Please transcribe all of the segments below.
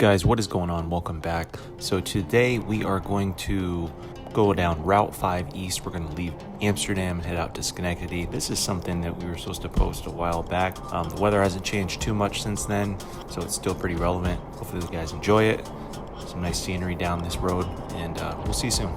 Guys, what is going on? Welcome back. So today we are going to go down Route 5 East. We're going to leave Amsterdam and head out to Schenectady. This is something that we were supposed to post a while back. The weather hasn't changed too much since then, so it's still pretty relevant. Hopefully you guys enjoy it. Some nice scenery down this road, and we'll see you soon.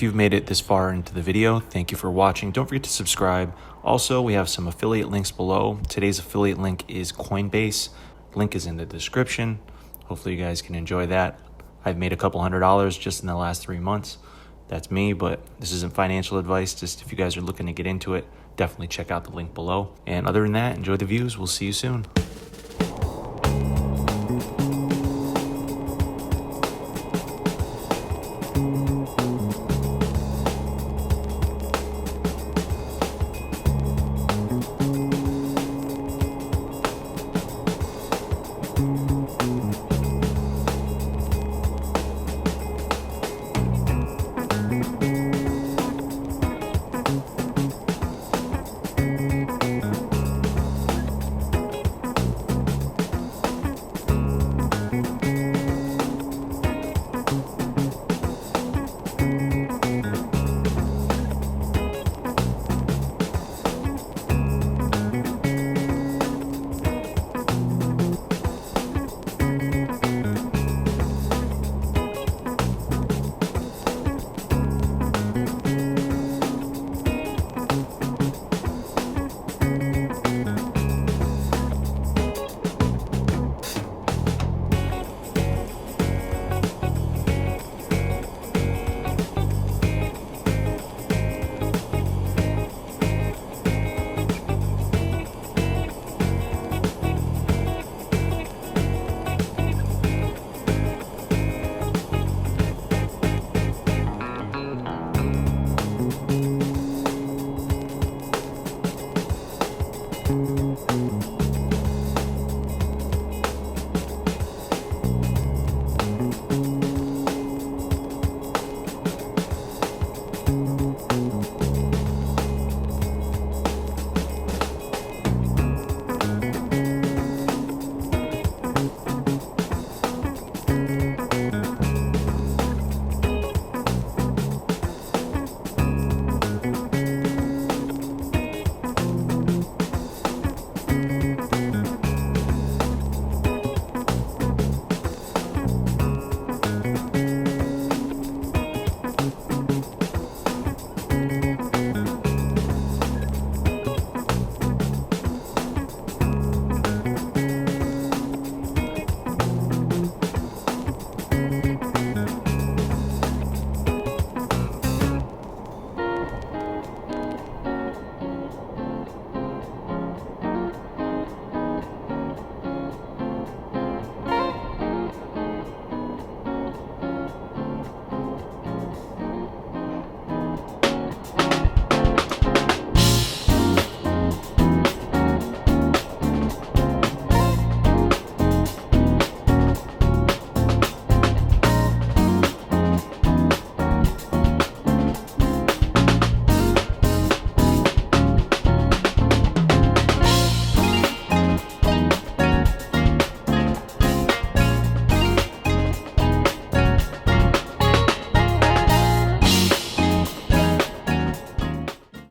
you've made it this far into the video, thank you for watching. Don't forget to subscribe. Also, we have some affiliate links below. Today's affiliate link is Coinbase. Link is in the description. Hopefully you guys can enjoy that. I've made a couple $100 just in the last 3 months. That's me, but this isn't financial advice. Just if you guys are looking to get into it, definitely check out the link below. And other than that, enjoy the views. We'll see you soon.